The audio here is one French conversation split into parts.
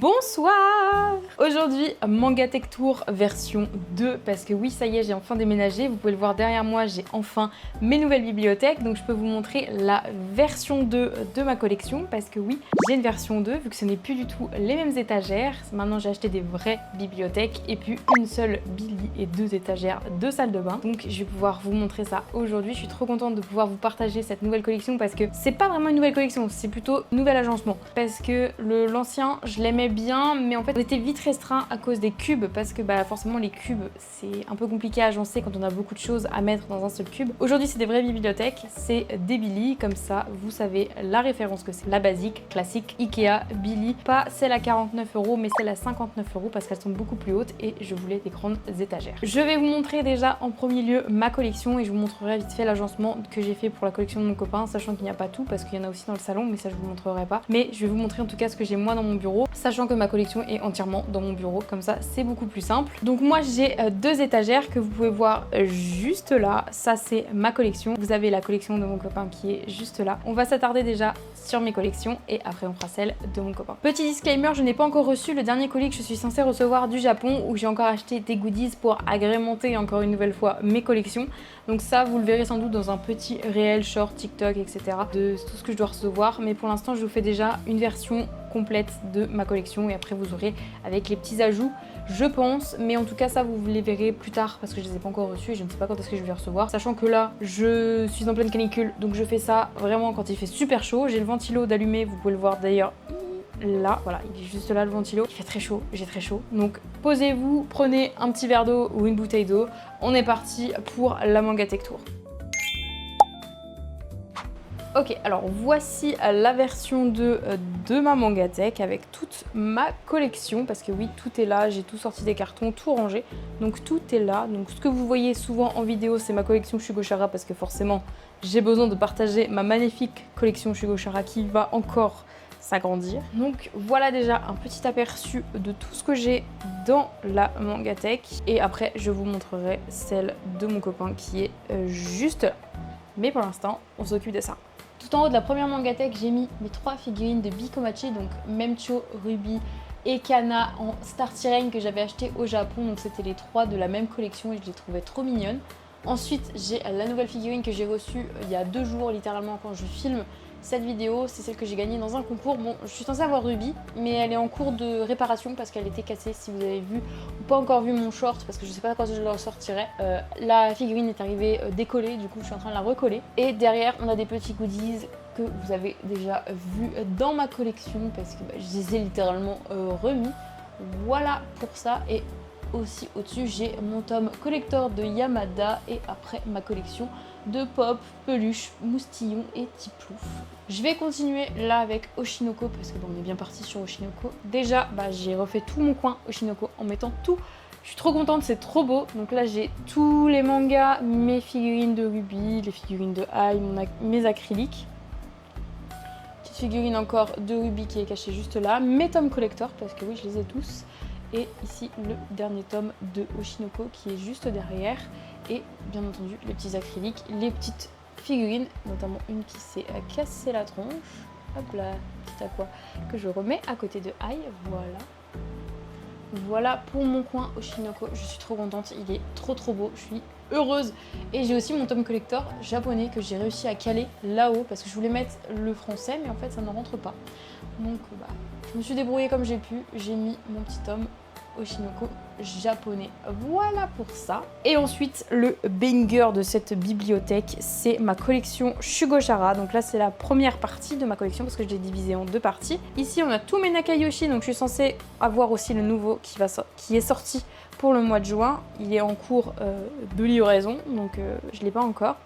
Bonsoir! Aujourd'hui, Manga Tech Tour version 2 parce que oui, ça y est, j'ai enfin déménagé. Vous pouvez le voir derrière moi, j'ai enfin mes nouvelles bibliothèques. Donc je peux vous montrer la version 2 de ma collection parce que oui, j'ai une version 2 vu que ce n'est plus du tout les mêmes étagères. Maintenant, j'ai acheté des vraies bibliothèques et puis une seule Billy et 2 étagères de salle de bain. Donc je vais pouvoir vous montrer ça aujourd'hui. Je suis trop contente de pouvoir vous partager cette nouvelle collection parce que c'est pas vraiment une nouvelle collection, c'est plutôt un nouvel agencement. Parce que l'ancien, je l'aimais bien, mais en fait, on était vite restreint à cause des cubes parce que forcément, les cubes, c'est un peu compliqué à agencer quand on a beaucoup de choses à mettre dans un seul cube. Aujourd'hui, c'est des vraies bibliothèques, c'est des Billy, comme ça, vous savez la référence que c'est. La basique, classique, Ikea, Billy, pas celle à 49 €, mais celle à 59 € parce qu'elles sont beaucoup plus hautes et je voulais des grandes étagères. Je vais vous montrer déjà en premier lieu ma collection et je vous montrerai vite fait l'agencement que j'ai fait pour la collection de mon copain, sachant qu'il n'y a pas tout parce qu'il y en a aussi dans le salon, mais ça je vous montrerai pas. Mais je vais vous montrer en tout cas ce que j'ai moi dans mon bureau, sachant que ma collection est entièrement dans mon bureau, comme ça c'est beaucoup plus simple. Donc moi j'ai deux étagères que vous pouvez voir juste là, ça c'est ma collection. Vous avez la collection de mon copain qui est juste là. On va s'attarder déjà sur mes collections et après on fera celle de mon copain. Petit disclaimer, je n'ai pas encore reçu le dernier colis que je suis censée recevoir du Japon où j'ai encore acheté des goodies pour agrémenter encore une nouvelle fois mes collections. Donc ça vous le verrez sans doute dans un petit réel short TikTok etc de tout ce que je dois recevoir, mais pour l'instant je vous fais déjà une version complète de ma collection et après vous aurez avec les petits ajouts je pense, mais en tout cas ça vous les verrez plus tard parce que je les ai pas encore reçus et je ne sais pas quand est-ce que je vais les recevoir, sachant que là je suis en pleine canicule donc je fais ça vraiment quand il fait super chaud. J'ai le ventilo d'allumé, vous pouvez le voir d'ailleurs là, voilà, il est juste là le ventilo, il fait très chaud, j'ai très chaud, donc posez-vous, prenez un petit verre d'eau ou une bouteille d'eau, on est parti pour la Manga Tech Tour. Ok, alors voici la version 2 de ma Manga Tech avec toute ma collection parce que oui, tout est là, j'ai tout sorti des cartons, tout rangé, donc tout est là. Donc ce que vous voyez souvent en vidéo, c'est ma collection Shugochara parce que forcément, j'ai besoin de partager ma magnifique collection Shugochara qui va encore s'agrandir. Donc voilà déjà un petit aperçu de tout ce que j'ai dans la Manga Tech et après je vous montrerai celle de mon copain qui est juste là. Mais pour l'instant, on s'occupe de ça. Tout en haut de la première Manga Tech, j'ai mis mes 3 figurines de Bikomachi, donc Memcho, Ruby et Kana en Starty Rain que j'avais acheté au Japon. Donc c'était les 3 de la même collection et je les trouvais trop mignonnes. Ensuite, j'ai la nouvelle figurine que j'ai reçue il y a 2 jours littéralement quand je filme cette vidéo. C'est celle que j'ai gagnée dans un concours. Bon, je suis censée avoir Ruby, mais elle est en cours de réparation parce qu'elle était cassée. Si vous avez vu ou pas encore vu mon short, parce que je sais pas quand je le ressortirai, la figurine est arrivée décollée, du coup je suis en train de la recoller. Et derrière, on a des petits goodies que vous avez déjà vu dans ma collection parce que je les ai littéralement remis. Voilà pour ça. Et aussi au-dessus, j'ai mon tome collector de Yamada et après ma collection de pop, peluches, moustillons et tiplouf. Je vais continuer là avec Oshinoko parce que bon, on est bien parti sur Oshinoko. Déjà, j'ai refait tout mon coin Oshinoko en mettant tout. Je suis trop contente, c'est trop beau. Donc là, j'ai tous les mangas, mes figurines de Ruby, les figurines de Ai, mes acryliques. Petite figurine encore de Ruby qui est cachée juste là. Mes tomes collector parce que oui, je les ai tous. Et ici, le dernier tome de Oshinoko qui est juste derrière. Et bien entendu, les petits acryliques, les petites figurines, notamment une qui s'est cassée la tronche. Hop là, petit aqua que je remets à côté de Ai. Voilà. Voilà pour mon coin Oshinoko. Je suis trop contente, il est trop beau. Je suis heureuse. Et j'ai aussi mon tome collector japonais que j'ai réussi à caler là-haut parce que je voulais mettre le français, mais en fait, ça ne rentre pas. Donc, je me suis débrouillée comme j'ai pu. J'ai mis mon petit tome Oshinoko japonais. Voilà pour ça. Et ensuite, le banger de cette bibliothèque, c'est ma collection Shugochara. Donc là, c'est la première partie de ma collection parce que je l'ai divisée en 2 parties. Ici, on a tous mes Nakayoshi. Donc je suis censée avoir aussi le nouveau qui est sorti pour le mois de juin. Il est en cours de livraison, donc je ne l'ai pas encore.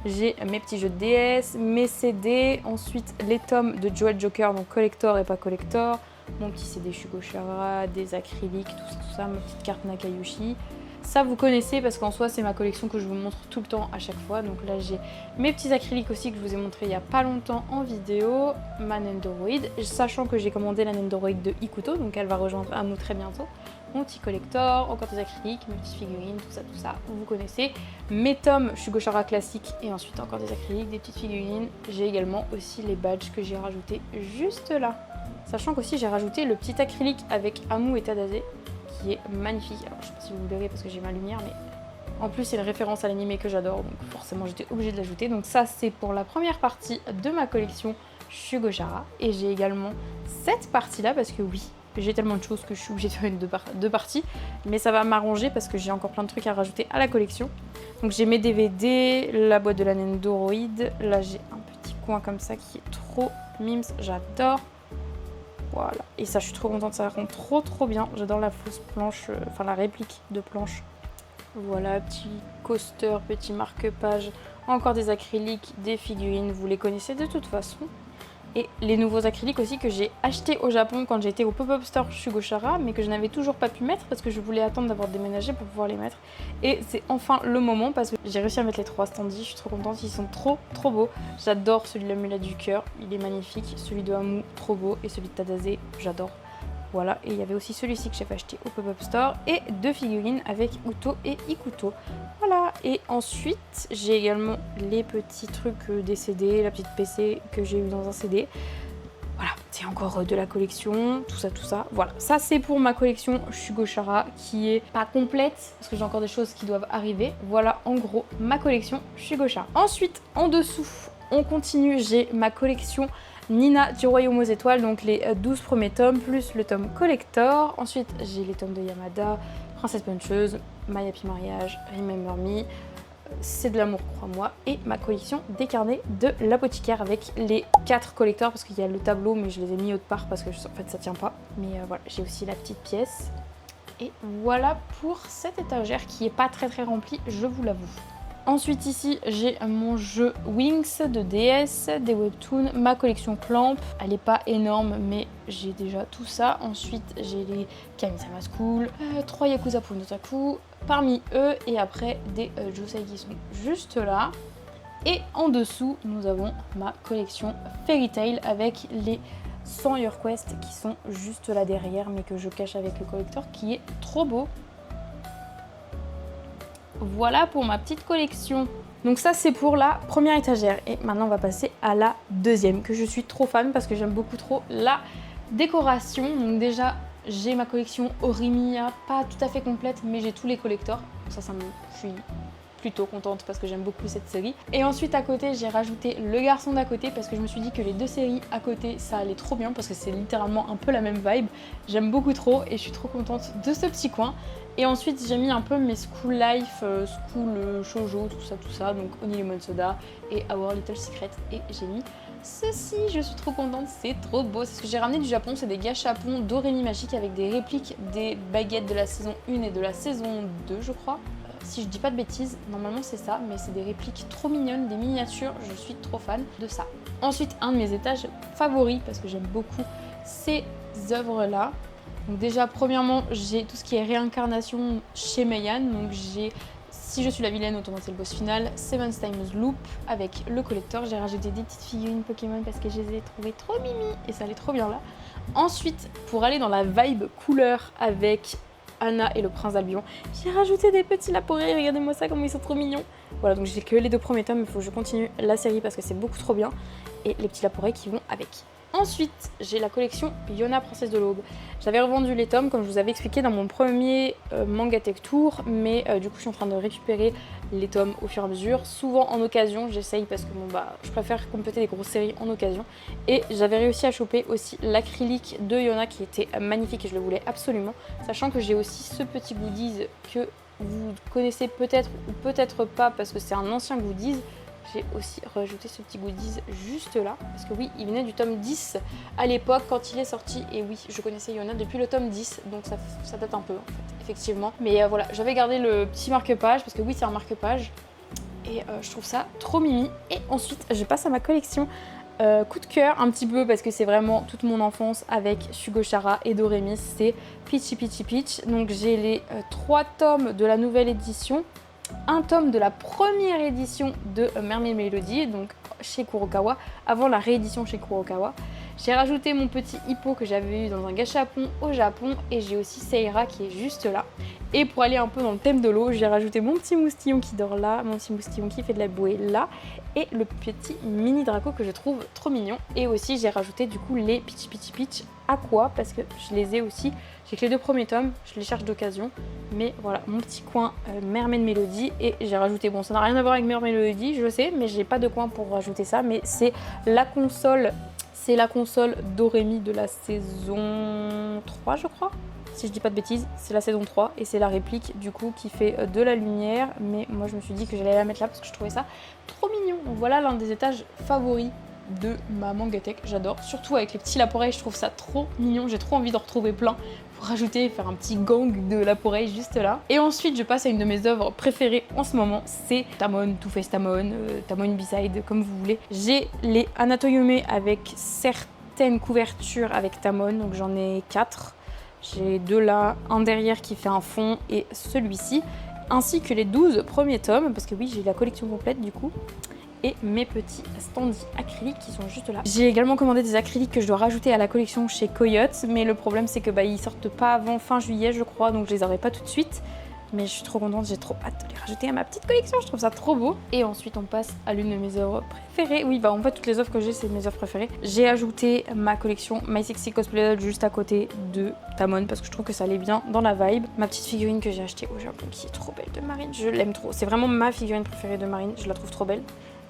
J'ai mes petits jeux de DS, mes CD, ensuite les tomes de Joel Joker, donc collector et pas collector, mon petit CD Shugochara, des acryliques, tout ça, ma petite carte Nakayoshi. Ça vous connaissez parce qu'en soi c'est ma collection que je vous montre tout le temps à chaque fois. Donc là j'ai mes petits acryliques aussi que je vous ai montré il y a pas longtemps en vidéo, ma Nendoroid, sachant que j'ai commandé la Nendoroid de Ikuto, donc elle va rejoindre Amu très bientôt. Mon petit collector, encore des acryliques, mes petites figurines, tout ça, vous connaissez. Mes tomes Shugochara classiques et ensuite encore des acryliques, des petites figurines. J'ai également aussi les badges que j'ai rajoutés juste là. Sachant qu'aussi j'ai rajouté le petit acrylique avec Amu et Tadase qui est magnifique. Alors je sais pas si vous verrez parce que j'ai ma lumière, mais en plus c'est une référence à l'anime que j'adore, donc forcément j'étais obligée de l'ajouter. Donc ça c'est pour la première partie de ma collection Shugochara. Et j'ai également cette partie là parce que oui, j'ai tellement de choses que je suis obligée de faire deux parties, mais ça va m'arranger parce que j'ai encore plein de trucs à rajouter à la collection. Donc j'ai mes DVD, la boîte de la Nendoroid, là j'ai un petit coin comme ça qui est trop mimes, j'adore. Voilà, et ça je suis trop contente, ça rend trop bien, j'adore la fausse planche, enfin la réplique de planche. Voilà, petit coaster, petit marque-page, encore des acryliques, des figurines, vous les connaissez de toute façon. Et les nouveaux acryliques aussi que j'ai achetés au Japon quand j'étais au pop-up store Shugochara, mais que je n'avais toujours pas pu mettre parce que je voulais attendre d'avoir déménagé pour pouvoir les mettre. Et c'est enfin le moment parce que j'ai réussi à mettre les 3 standees, je suis trop contente, ils sont trop beaux. J'adore celui de l'amulette du cœur, il est magnifique, celui de Amu, trop beau, et celui de Tadase, j'adore. Voilà, et il y avait aussi celui-ci que j'ai acheté au pop-up store et 2 figurines avec Uto et Ikuto. Voilà, et ensuite j'ai également les petits trucs des CD, la petite PC que j'ai eu dans un CD. Voilà, c'est encore de la collection, tout ça. Voilà, ça c'est pour ma collection Shugochara qui est pas complète parce que j'ai encore des choses qui doivent arriver. Voilà en gros ma collection Shugochara. Ensuite, en dessous, on continue, j'ai ma collection Nina du Royaume aux Étoiles, donc les 12 premiers tomes, plus le tome collector. Ensuite, j'ai les tomes de Yamada, Princesse Puncheuse, My Happy Mariage, Remember Me, C'est de l'amour, crois-moi, et ma collection des carnets de l'apothicaire avec les 4 collecteurs, parce qu'il y a le tableau, mais je les ai mis autre part parce que en fait ça tient pas. Mais voilà, j'ai aussi la petite pièce. Et voilà pour cette étagère qui est pas très remplie, je vous l'avoue. Ensuite ici j'ai mon jeu Wings de DS, des webtoons, ma collection Clamp, elle est pas énorme mais j'ai déjà tout ça. Ensuite j'ai les Kamisama School, 3 Yakuza pour Notaku, parmi eux, et après des Josei qui sont juste là. Et en dessous nous avons ma collection Fairy Tail avec les 100 Your Quest qui sont juste là derrière mais que je cache avec le collector qui est trop beau. Voilà pour ma petite collection. Donc ça c'est pour la première étagère et maintenant on va passer à la deuxième que je suis trop fan parce que j'aime beaucoup trop la décoration. Donc déjà j'ai ma collection Orimiya, pas tout à fait complète mais j'ai tous les collectors. Je suis plutôt contente parce que j'aime beaucoup cette série. Et ensuite à côté j'ai rajouté Le Garçon d'à côté parce que je me suis dit que les deux séries à côté ça allait trop bien parce que c'est littéralement un peu la même vibe. J'aime beaucoup trop et je suis trop contente de ce petit coin. Et ensuite j'ai mis un peu mes school life, school shoujo, tout ça, donc Oni Lemon Soda et Our Little Secret. Et j'ai mis ceci, je suis trop contente, c'est trop beau. C'est ce que j'ai ramené du Japon, c'est des gâchapons Doremi magiques avec des répliques des baguettes de la saison 1 et de la saison 2 je crois. Si je dis pas de bêtises, normalement c'est ça, mais c'est des répliques trop mignonnes, des miniatures, je suis trop fan de ça. Ensuite, un de mes étages favoris, parce que j'aime beaucoup ces œuvres-là. Donc déjà, premièrement, j'ai tout ce qui est réincarnation chez Meian, donc j'ai Si je suis la vilaine, autrement c'est le boss final, Seven Times Loop avec le collector. J'ai rajouté des petites figurines Pokémon parce que je les ai trouvées trop mimi et ça allait trop bien là. Ensuite, pour aller dans la vibe couleur avec Anna et le prince d'Albion, j'ai rajouté des petits laporés, regardez-moi ça comme ils sont trop mignons. Voilà, donc j'ai que les 2 premiers tomes, il faut que je continue la série parce que c'est beaucoup trop bien. Et les petits laporés qui vont avec. Ensuite, j'ai la collection Yona Princesse de l'Aube. J'avais revendu les tomes comme je vous avais expliqué dans mon premier Manga Tech Tour, mais du coup je suis en train de récupérer les tomes au fur et à mesure, souvent en occasion, j'essaye parce que bon bah je préfère compléter les grosses séries en occasion. Et j'avais réussi à choper aussi l'acrylique de Yona qui était magnifique et je le voulais absolument, sachant que j'ai aussi ce petit goodies que vous connaissez peut-être ou peut-être pas parce que c'est un ancien goodies. J'ai aussi rajouté ce petit goodies juste là, parce que oui, il venait du tome 10 à l'époque quand il est sorti, et oui, je connaissais Yona depuis le tome 10, donc ça date un peu en fait, effectivement. Mais voilà, j'avais gardé le petit marque-page, parce que oui, c'est un marque-page, et je trouve ça trop mimi. Et ensuite, je passe à ma collection coup de cœur, un petit peu, parce que c'est vraiment toute mon enfance avec Shugochara et Doremi, c'est Peachy Peachy Peach. Donc j'ai les 3 tomes de la nouvelle édition, un tome de la première édition de Mermaid Melody, donc chez Kurokawa, avant la réédition chez Kurokawa. J'ai rajouté mon petit hippo que j'avais eu dans un gâchapon au Japon et j'ai aussi Seira qui est juste là. Et pour aller un peu dans le thème de l'eau, j'ai rajouté mon petit moustillon qui dort là, mon petit moustillon qui fait de la bouée là et le petit mini Draco que je trouve trop mignon. Et aussi j'ai rajouté du coup les Peachy Peachy Peach Aqua parce que je les ai aussi. J'ai que les 2 premiers tomes, je les cherche d'occasion. Mais voilà, mon petit coin Mermaid Melody et j'ai rajouté, bon ça n'a rien à voir avec Mermaid Melody, je le sais, mais j'ai pas de coin pour rajouter ça. Mais c'est la console Doremi de la saison 3 je crois. Si je dis pas de bêtises, c'est la saison 3 et c'est la réplique du coup qui fait de la lumière. Mais moi je me suis dit que j'allais la mettre là parce que je trouvais ça trop mignon. Donc voilà l'un des étages favoris de ma mangatech, j'adore. Surtout avec les petits Laporeilles, je trouve ça trop mignon. J'ai trop envie d'en retrouver plein pour rajouter, faire un petit gang de Laporeilles juste là. Et ensuite je passe à une de mes œuvres préférées en ce moment, c'est Tamon, Too Faced Tamon, Tamon B-Side, comme vous voulez. J'ai les Anatoyume avec certaines couvertures avec Tamon, donc j'en ai 4. J'ai 2 là, un derrière qui fait un fond et celui-ci, ainsi que les 12 premiers tomes, parce que oui, j'ai la collection complète du coup, et mes petits standees acryliques qui sont juste là. J'ai également commandé des acryliques que je dois rajouter à la collection chez Coyote, mais le problème c'est que ils sortent pas avant fin juillet je crois, donc je les aurai pas tout de suite. Mais je suis trop contente, j'ai trop hâte de les rajouter à ma petite collection, je trouve ça trop beau. Et ensuite on passe à l'une de mes œuvres préférées. Oui, en fait toutes les œuvres que j'ai c'est mes œuvres préférées. J'ai ajouté ma collection My Sexy Cosplay Doll juste à côté de Tamon parce que je trouve que ça allait bien dans la vibe. Ma petite figurine que j'ai achetée au Japon qui est trop belle de Marine, je l'aime trop. C'est vraiment ma figurine préférée de Marine, je la trouve trop belle.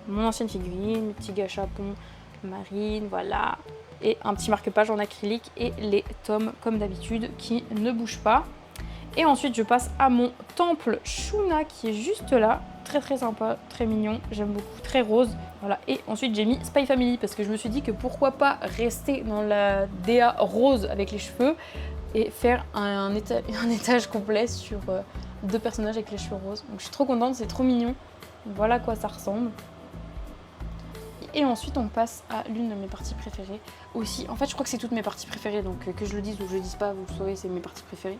Mon ancienne figurine, le petit gâchapon Marine, voilà. Et un petit marque-page en acrylique et les tomes comme d'habitude qui ne bougent pas. Et ensuite je passe à mon temple Shuna qui est juste là, très très sympa, très mignon, j'aime beaucoup, très rose. Voilà. Et ensuite j'ai mis Spy Family parce que je me suis dit que pourquoi pas rester dans la DA rose avec les cheveux et faire un étage complet sur 2 personnages avec les cheveux roses. Donc je suis trop contente, c'est trop mignon. Voilà à quoi ça ressemble. Et ensuite on passe à l'une de mes parties préférées aussi. En fait je crois que c'est toutes mes parties préférées, donc que je le dise ou que je le dise pas, vous le saurez, c'est mes parties préférées.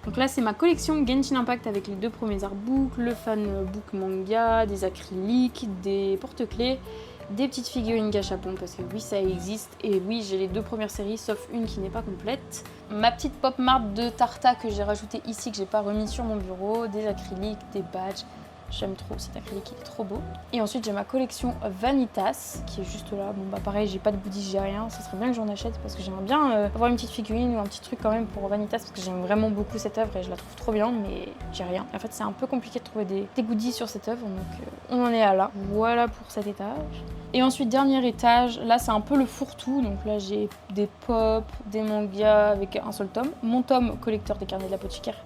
Donc là c'est ma collection Genshin Impact avec les 2 premiers artbooks, le fanbook manga, des acryliques, des porte-clés, des petites figurines gâchapon parce que oui ça existe et oui j'ai les 2 premières séries sauf une qui n'est pas complète. Ma petite pop mart de Tarta que j'ai rajouté ici que j'ai pas remis sur mon bureau, des acryliques, des badges. J'aime trop cet acrylique, il est trop beau. Et ensuite j'ai ma collection Vanitas qui est juste là. Bon pareil, j'ai pas de goodies, j'ai rien. Ça serait bien que j'en achète parce que j'aimerais bien avoir une petite figurine ou un petit truc quand même pour Vanitas parce que j'aime vraiment beaucoup cette œuvre et je la trouve trop bien, mais j'ai rien. En fait c'est un peu compliqué de trouver des goodies sur cette œuvre, donc on en est à là. Voilà pour cet étage. Et ensuite dernier étage, là c'est un peu le fourre-tout. Donc là j'ai des pop, des mangas avec un seul tome. Mon tome collecteur des carnets de l'apothicaire.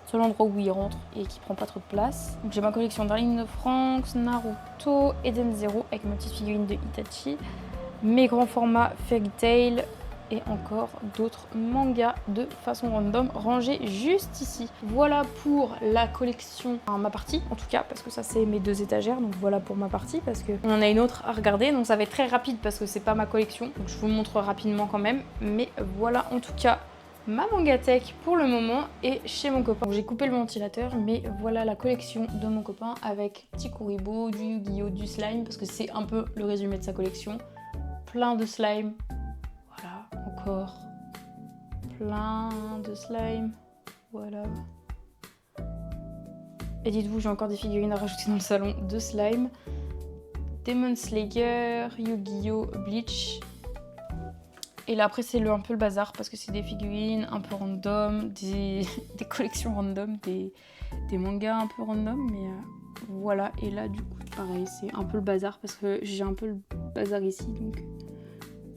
C'est l'endroit où il rentre et qui prend pas trop de place. J'ai ma collection Darling de Franxx, Naruto, Eden Zero avec ma petite figurine de Itachi, mes grands formats Fairy Tail et encore d'autres mangas de façon random rangés juste ici. Voilà pour la collection, enfin, ma partie en tout cas, parce que ça c'est mes 2 étagères, donc voilà pour ma partie parce qu'on en a une autre à regarder, donc ça va être très rapide parce que c'est pas ma collection, donc je vous le montre rapidement quand même, mais voilà en tout cas ma mangatech pour le moment et chez mon copain. J'ai coupé le ventilateur, mais voilà la collection de mon copain avec petit Kuribo, du Yu-Gi-Oh, du slime, parce que c'est un peu le résumé de sa collection. Plein de slime, voilà, encore plein de slime, voilà. Et dites-vous, j'ai encore des figurines à rajouter dans le salon de slime. Demon Slayer, Yu-Gi-Oh, Bleach. Et là après c'est un peu le bazar parce que c'est des figurines un peu random, des collections random, des mangas un peu random, mais voilà. Et là du coup pareil c'est un peu le bazar parce que j'ai un peu le bazar ici, donc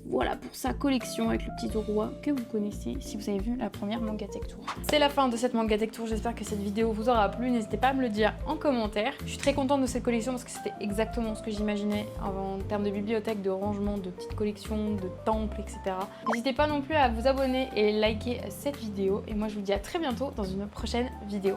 voilà pour sa collection avec le petit roi que vous connaissez si vous avez vu la première Mangatech Tour. C'est la fin de cette Mangatech Tour, j'espère que cette vidéo vous aura plu, n'hésitez pas à me le dire en commentaire. Je suis très contente de cette collection parce que c'était exactement ce que j'imaginais en termes de bibliothèque, de rangement, de petites collections, de temples, etc. N'hésitez pas non plus à vous abonner et liker cette vidéo et moi je vous dis à très bientôt dans une prochaine vidéo.